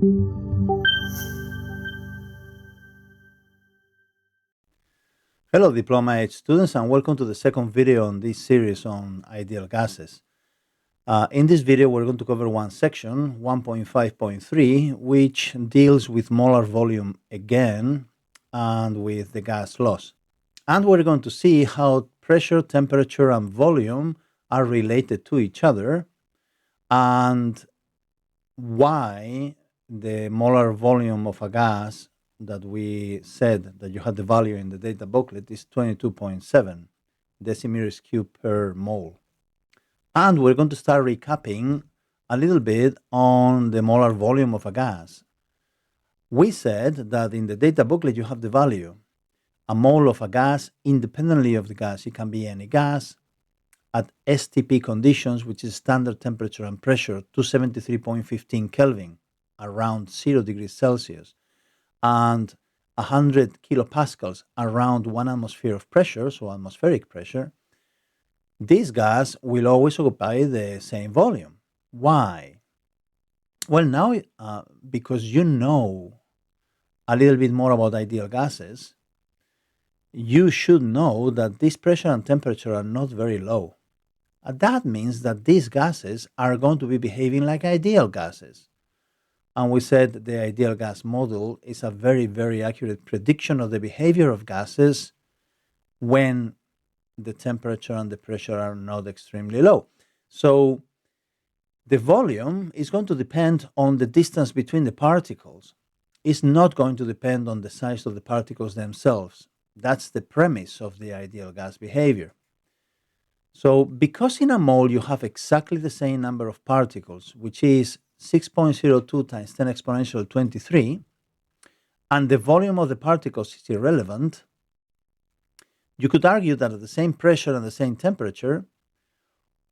Hello DiplomaEdge students, and welcome to the second video on this series on ideal gases. In this video we're going to cover one section, 1.5.3, which deals with molar volume again and with the gas loss. And we're going to see how pressure, temperature, and volume are related to each other, and why the molar volume of a gas that we said that you had the value in the data booklet is 22.7 decimeters cubed per mole. And we're going to start recapping a little bit on the molar volume of a gas. We said that in the data booklet you have the value, a mole of a gas independently of the gas. It can be any gas at STP conditions, which is standard temperature and pressure, 273.15 Kelvin, around 0 degrees Celsius, and 100 kilopascals, around 1 atmosphere of pressure, so atmospheric pressure. This gas will always occupy the same volume. Why? Well, now, because you know a little bit more about ideal gases, you should know that this pressure and temperature are not very low. That means that these gases are going to be behaving like ideal gases. And we said the ideal gas model is a very, very accurate prediction of the behavior of gases when the temperature and the pressure are not extremely low. So the volume is going to depend on the distance between the particles. It's not going to depend on the size of the particles themselves. That's the premise of the ideal gas behavior. So because in a mole you have exactly the same number of particles, which is 6.02 times 10 exponential 23, and the volume of the particles is irrelevant, you could argue that at the same pressure and the same temperature,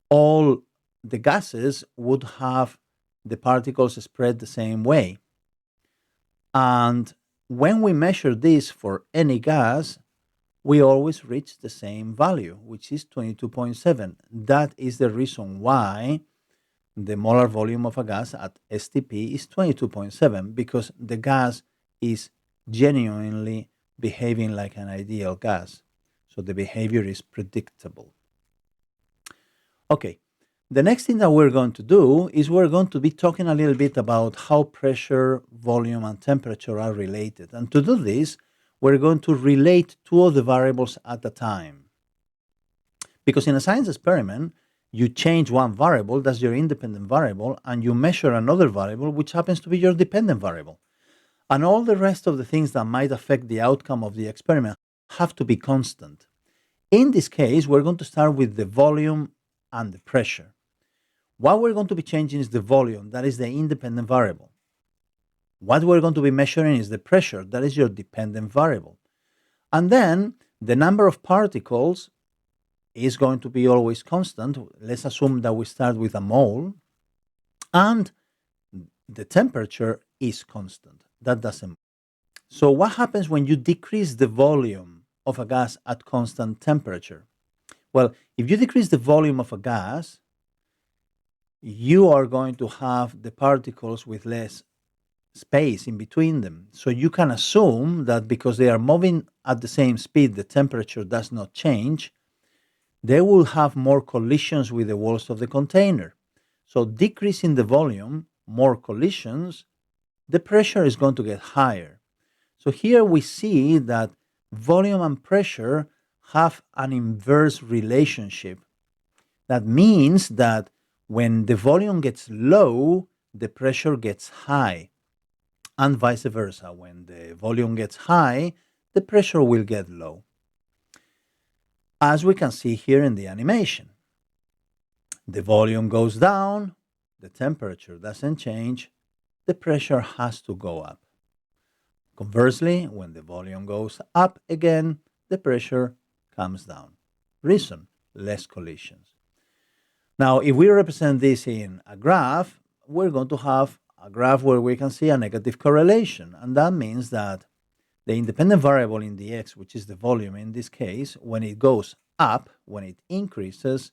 all the gases would have the particles spread the same way. And when we measure this for any gas, we always reach the same value, which is 22.7. That is the reason why the molar volume of a gas at STP is 22.7, because the gas is genuinely behaving like an ideal gas. So the behavior is predictable. Okay, the next thing that we're going to do is we're going to be talking a little bit about how pressure, volume, and temperature are related. And to do this, we're going to relate two of the variables at a time. Because in a science experiment, you change one variable, that's your independent variable, and you measure another variable, which happens to be your dependent variable. And all the rest of the things that might affect the outcome of the experiment have to be constant. In this case, we're going to start with the volume and the pressure. What we're going to be changing is the volume, that is the independent variable. What we're going to be measuring is the pressure, that is your dependent variable. And then the number of particles is going to be always constant. Let's assume that we start with a mole, and the temperature is constant. That doesn't move. So what happens when you decrease the volume of a gas at constant temperature? Well, if you decrease the volume of a gas, you are going to have the particles with less space in between them. So you can assume that because they are moving at the same speed, the temperature does not change, they will have more collisions with the walls of the container. So decreasing the volume, more collisions, the pressure is going to get higher. So here we see that volume and pressure have an inverse relationship. That means that when the volume gets low, the pressure gets high, and vice versa. When the volume gets high, the pressure will get low, as we can see here in the animation. The volume goes down, the temperature doesn't change, the pressure has to go up. Conversely, when the volume goes up again, the pressure comes down. Reason: less collisions. Now, if we represent this in a graph, we're going to have a graph where we can see a negative correlation. And that means that the independent variable in the x, which is the volume in this case, when it goes up, when it increases,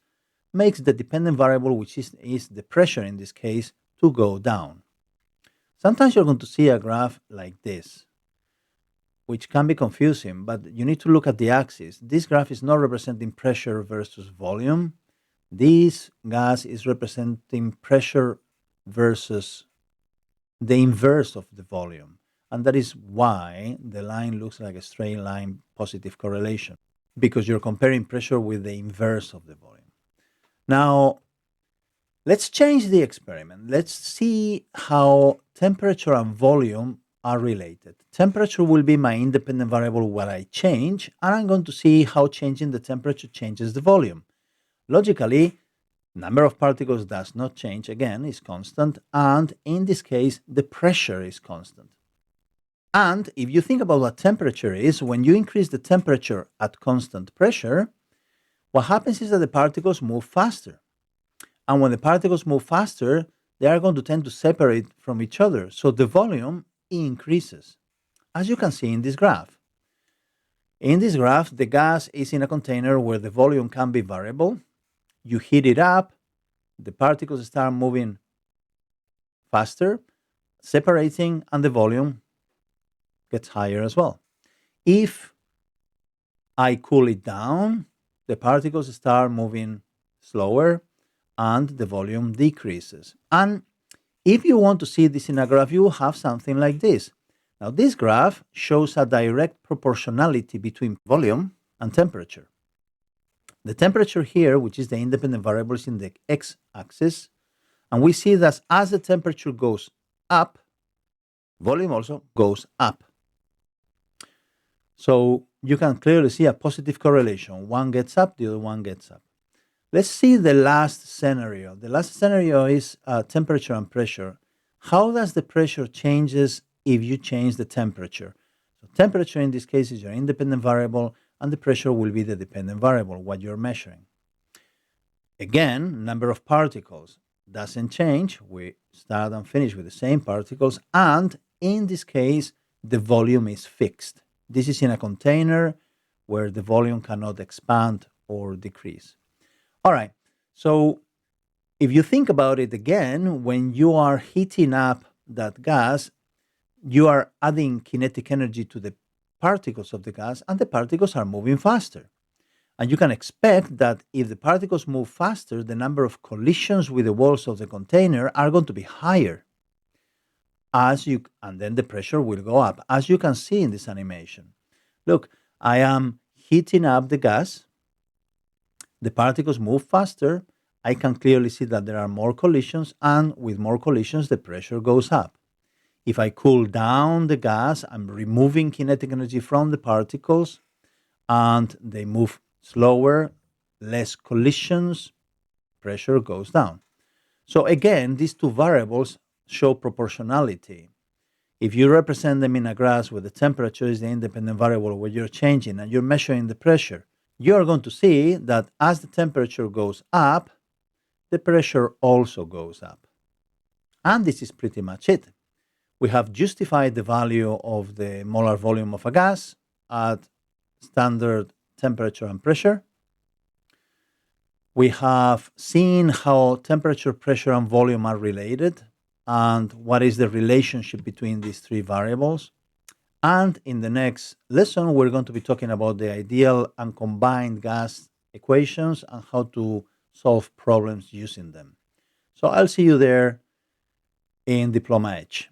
makes the dependent variable, which is the pressure in this case, to go down. Sometimes you're going to see a graph like this, which can be confusing, but you need to look at the axis. This graph is not representing pressure versus volume. This gas is representing pressure versus the inverse of the volume. And that is why the line looks like a straight line positive correlation, because you're comparing pressure with the inverse of the volume. Now, let's change the experiment. Let's see how temperature and volume are related. Temperature will be my independent variable what I change, and I'm going to see how changing the temperature changes the volume. Logically, number of particles does not change, again, is constant, and in this case, the pressure is constant. And if you think about what temperature is, when you increase the temperature at constant pressure, what happens is that the particles move faster. And when the particles move faster, they are going to tend to separate from each other. So the volume increases, as you can see in this graph. In this graph, the gas is in a container where the volume can be variable. You heat it up, the particles start moving faster, separating, and the volume gets higher as well. If I cool it down, the particles start moving slower and the volume decreases. And if you want to see this in a graph, you have something like this. Now, this graph shows a direct proportionality between volume and temperature. The temperature here, which is the independent variable, is in the x-axis, and we see that as the temperature goes up, volume also goes up. So you can clearly see a positive correlation. One gets up, the other one gets up. Let's see the last scenario. The last scenario is temperature and pressure. How does the pressure changes if you change the temperature? So temperature in this case is your independent variable, and the pressure will be the dependent variable, what you're measuring. Again, number of particles doesn't change. We start and finish with the same particles, and in this case, the volume is fixed. This is in a container where the volume cannot expand or decrease. All right, so if you think about it again, when you are heating up that gas, you are adding kinetic energy to the particles of the gas, and the particles are moving faster. And you can expect that if the particles move faster, the number of collisions with the walls of the container are going to be higher. And then the pressure will go up, as you can see in this animation. Look, I am heating up the gas. The particles move faster. I can clearly see that there are more collisions, and with more collisions, the pressure goes up. If I cool down the gas, I'm removing kinetic energy from the particles, and they move slower, less collisions, pressure goes down. So again, these two variables show proportionality. If you represent them in a graph where the temperature is the independent variable where you're changing and you're measuring the pressure, you're going to see that as the temperature goes up, the pressure also goes up. And this is pretty much it. We have justified the value of the molar volume of a gas at standard temperature and pressure. We have seen how temperature, pressure, and volume are related, and what is the relationship between these three variables. And in the next lesson, we're going to be talking about the ideal and combined gas equations and how to solve problems using them. So I'll see you there in DiplomaEdge.